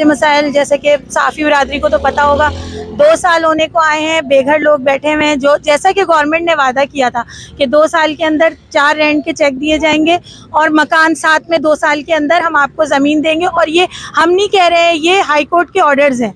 मसाइल जैसे कि साफ़ी बिरादरी को तो पता होगा, 2 साल होने को आए हैं, बेघर लोग बैठे हुए हैं। जो जैसा कि गवर्नमेंट ने वादा किया था कि 2 साल के अंदर 4 रेंट के चेक दिए जाएंगे और मकान साथ में 2 साल के अंदर हम आपको ज़मीन देंगे। और ये हम नहीं कह रहे हैं, ये हाई कोर्ट के ऑर्डर्स हैं,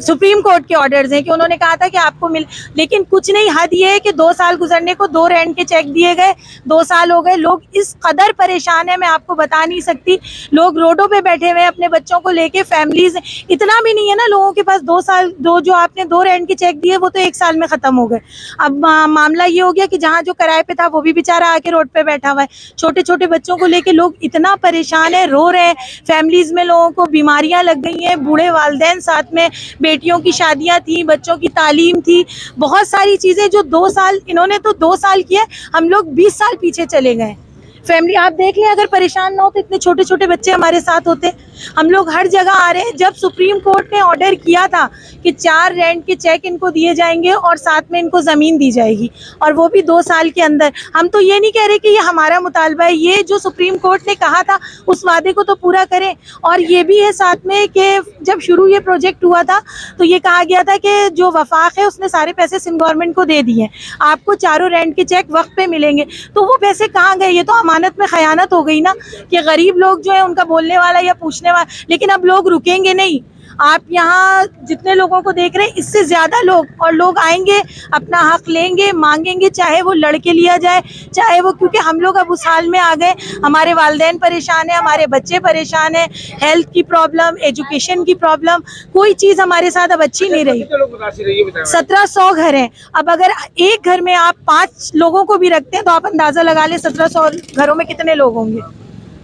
सुप्रीम कोर्ट के ऑर्डर्स हैं कि उन्होंने कहा था कि आपको मिल, लेकिन कुछ नहीं। हद ये है कि 2 साल गुजरने को 2 रेंट के चेक दिए गए, 2 साल हो गए। लोग इस कदर परेशान है, मैं आपको बता नहीं सकती। लोग रोडों पे बैठे हुए हैं अपने बच्चों को लेके, फैमिलीज इतना भी नहीं है ना लोगों के पास। 2 साल जो आपने 2 रेंट के चेक दिए वो तो 1 साल में खत्म हो गए। अब मामला ये हो गया कि जहाँ जो किराए पे था वो भी बेचारा आके रोड पे बैठा हुआ है। छोटे छोटे बच्चों को लेके लोग इतना परेशान है, रो रहे हैं। फैमिलीज में लोगों को बीमारियां लग गई हैं, बूढ़े वालिदैन, साथ में बेटियों की शादियां थी, बच्चों की तालीम थी, बहुत सारी चीजें जो 2 साल, इन्होंने तो 2 साल किए, हम लोग 20 साल पीछे चले गए। फैमिली आप देख लें, अगर परेशान ना हो तो इतने छोटे छोटे बच्चे हमारे साथ होते। हम लोग हर जगह आ रहे हैं। जब सुप्रीम कोर्ट ने ऑर्डर किया था कि 4 रेंट के चेक इनको दिए जाएंगे और साथ में इनको ज़मीन दी जाएगी, और वो भी 2 साल के अंदर। हम तो ये नहीं कह रहे कि ये हमारा मुतालबा है, ये जो सुप्रीम कोर्ट ने कहा था उस वादे को तो पूरा करें। और ये भी है साथ में कि जब शुरू ये प्रोजेक्ट हुआ था तो ये कहा गया था कि जो वफाक है उसने सारे पैसे सिंध गवर्नमेंट को दे दिए, आपको 4 रेंट के चेक वक्त पे मिलेंगे। तो वो पैसे कहाँ गए? ये तो अमानत में खयानत हो गई ना, कि गरीब लोग जो है उनका बोलने वाला या पूछने वाला। लेकिन अब लोग रुकेंगे नहीं। आप यहाँ जितने लोगों को देख रहे हैं, इससे ज्यादा लोग आएंगे, अपना हक लेंगे, मांगेंगे, चाहे वो लड़के लिया जाए, चाहे वो, क्योंकि हम लोग अब उस हाल में आ गए, हमारे वालिदैन परेशान है, हमारे बच्चे परेशान है, हेल्थ की प्रॉब्लम, एजुकेशन की प्रॉब्लम, कोई चीज हमारे साथ अब अच्छी नहीं रही। 1700 घर हैं। अब अगर एक घर में आप 5 लोगों को भी रखते हैं तो आप अंदाजा लगा लें 1700 घरों में कितने लोग होंगे।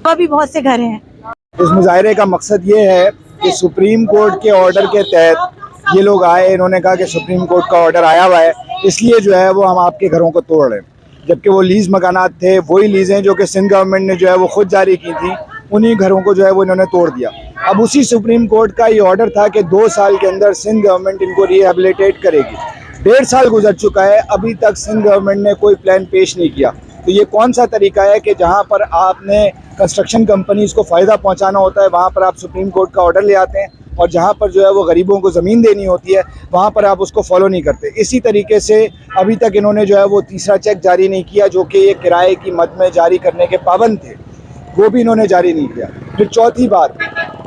वह भी बहुत से घर हैं। इस मुजाहरे का मकसद ये है कि सुप्रीम कोर्ट के ऑर्डर के तहत ये लोग आए, इन्होंने कहा कि सुप्रीम कोर्ट का ऑर्डर आया हुआ है, इसलिए जो है वो हम आपके घरों को तोड़ रहे हैं। जबकि वो लीज़ मकानात थे, वही लीज़ें जो कि सिंध गवर्नमेंट ने जो है वो खुद जारी की थी, उन्हीं घरों को जो है वो इन्होंने तोड़ दिया। अब उसी सुप्रीम कोर्ट का ये ऑर्डर था कि 2 साल के अंदर सिंध गवर्नमेंट इनको रिहेबिलिटेट करेगी। 1.5 साल गुजर चुका है, अभी तक सिंध गवर्नमेंट ने कोई प्लान पेश नहीं किया। तो ये कौन सा तरीका है कि जहाँ पर आपने कंस्ट्रक्शन कंपनीज को फ़ायदा पहुँचाना होता है वहाँ पर आप सुप्रीम कोर्ट का ऑर्डर ले आते हैं, और जहाँ पर जो है वो गरीबों को ज़मीन देनी होती है वहाँ पर आप उसको फॉलो नहीं करते। इसी तरीके से अभी तक इन्होंने जो है वो तीसरा चेक जारी नहीं किया, जो कि ये किराए की मद में जारी करने के पाबंद थे, वो भी इन्होंने जारी नहीं किया। फिर चौथी बात,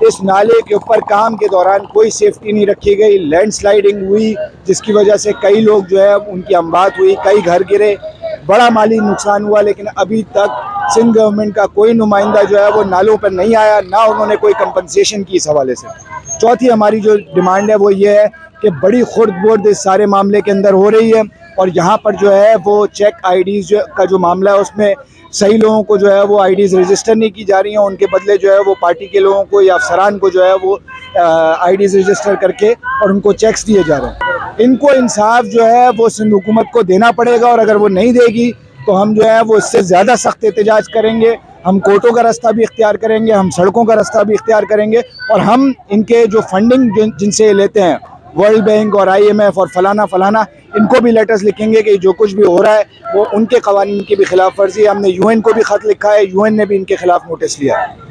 इस नाले के ऊपर काम के दौरान कोई सेफ्टी नहीं रखी गई, लैंडस्लाइडिंग हुई जिसकी वजह से कई लोग जो है उनकी अमवात हुई, कई घर गिरे, बड़ा माली नुकसान हुआ। लेकिन अभी तक सिंध गवर्नमेंट का कोई नुमाइंदा जो है वो नालों पर नहीं आया, ना उन्होंने कोई कंपनसेशन की इस हवाले से। चौथी हमारी जो डिमांड है वो ये है कि बड़ी खुर्द-बुर्द इस सारे मामले के अंदर हो रही है, और यहाँ पर जो है वो चेक आईडीज़ का जो मामला है उसमें सही लोगों को जो है वो आईडीज़ रजिस्टर नहीं की जा रही हैं, उनके बदले जो है वो पार्टी के लोगों को या अफसरान को जो है वो आईडीज़ रजिस्टर करके और उनको चेक्स दिए जा रहे हैं। इनको इंसाफ जो है वो सिंध हुकूमत को देना पड़ेगा, और अगर वो नहीं देगी तो हम जो है वो इससे ज़्यादा सख्त एहतजाज करेंगे। हम कोर्टों का रास्ता भी इख्तियार करेंगे, हम सड़कों का रास्ता भी इख्तियार करेंगे, और हम इनके जो फंडिंग जिनसे लेते हैं, वर्ल्ड बैंक और IMF और फलाना, इनको भी लेटर्स लिखेंगे कि जो कुछ भी हो रहा है वो उनके कवानीन की भी खिलाफ वर्जी है। हमने UN को भी ख़त लिखा है, UN ने भी इनके खिलाफ नोटिस लिया है।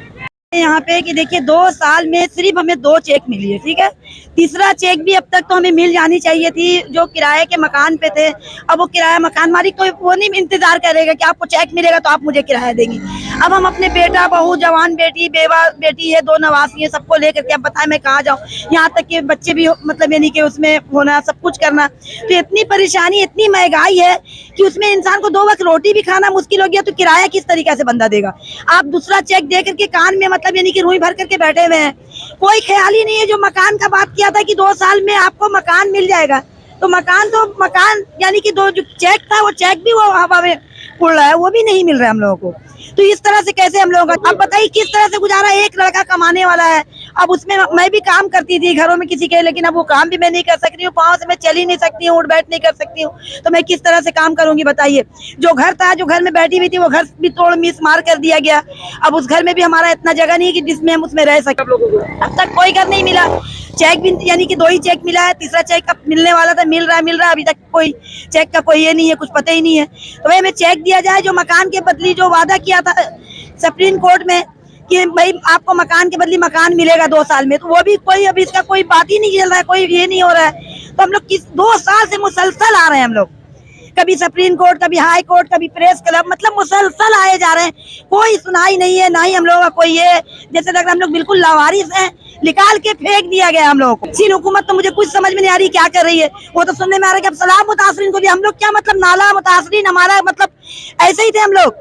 यहाँ पे कि देखिए 2 साल में सिर्फ हमें 2 चेक मिली है, ठीक है। तीसरा चेक भी अब तक तो हमें मिल जानी चाहिए थी, जो किराए के मकान पे थे। अब वो किराया मकान मालिक तो वो नहीं इंतजार करेगा कि आपको चेक मिलेगा तो आप मुझे किराया देंगी। अब हम अपने बेटा बहू, जवान बेटी, बेवा बेटी है, 2 नवासी है, सबको लेकर के अब बताएं मैं कहाँ जाऊँ। यहाँ तक कि बच्चे भी मतलब यानी कि उसमें होना, सब कुछ करना, तो इतनी परेशानी, इतनी महंगाई है कि उसमें इंसान को 2 वक्त रोटी भी खाना मुश्किल हो गया, तो किराया किस तरीके से बंदा देगा। आप दूसरा चेक दे करके कान में मतलब यानी कि रूई भर करके बैठे हुए हैं। कोई ख्याल ही नहीं है। जो मकान का बात किया था कि 2 साल में आपको मकान मिल जाएगा, तो मकान यानी कि जो चेक था वो चेक भी वो हवा में उड़ रहा है, वो भी नहीं मिल रहा है हम लोगों को। तो इस तरह से कैसे हम लोगों का, अब बताइए किस तरह से गुजारा। एक लड़का कमाने वाला है, अब उसमें मैं भी काम करती थी घरों में किसी के, लेकिन अब वो काम भी मैं नहीं कर सकती हूँ, पाँव से मैं चल ही नहीं सकती हूँ, उठ बैठ नहीं कर सकती हूँ, तो मैं किस तरह से काम करूंगी बताइए। जो घर था, जो घर में बैठी हुई थी, वो घर भी तोड़ मिस मार कर दिया गया। अब उस घर में भी हमारा इतना जगह नहीं कि जिसमें हम उसमें रह सकें। अब तक कोई घर नहीं मिला। चेक भी यानी कि 2 ही चेक मिला है, तीसरा चेक अब मिलने वाला था, मिल रहा है, अभी तक कोई चेक का कोई ये नहीं है, कुछ पता ही नहीं है। तो भाई हमें चेक दिया जाए, जो मकान के बदली जो वादा किया था सुप्रीम कोर्ट में कि भाई आपको मकान के बदले मकान मिलेगा 2 साल में, तो वो भी कोई अभी इसका कोई बात ही नहीं चल रहा है, कोई ये नहीं हो रहा है। तो हम लोग 2 साल से मुसलसल आ रहे हैं हम लोग, कभी सुप्रीम कोर्ट, कभी हाई कोर्ट, कभी प्रेस क्लब, मतलब मुसलसल आए जा रहे हैं, कोई सुनाई नहीं है, ना ही हम लोगों का कोई ये, जैसे लग रहा है हम लोग बिल्कुल लावारिस हैं, निकाल के फेंक दिया गया हम लोगों को। चीन हुकूमत तो मुझे कुछ समझ में नहीं आ रही क्या कर रही है। वो तो सुनने में आ रहा है कि अब सलाम मुतासरीन को भी, हम लोग क्या मतलब नाला मुतासरीन, हमारा मतलब ऐसे ही थे हम लोग,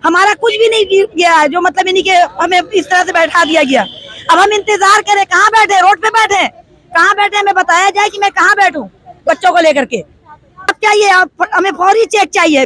हमारा कुछ भी नहीं गया है, जो मतलब इन्हीं के हमें इस तरह से बैठा दिया गया। अब हम इंतजार करें, कहाँ बैठे, रोड पे बैठे, कहाँ बैठे, हमें बताया जाए कि मैं कहाँ बैठूं बच्चों को लेकर के। अब चाहिए, हमें फौरी चेक चाहिए।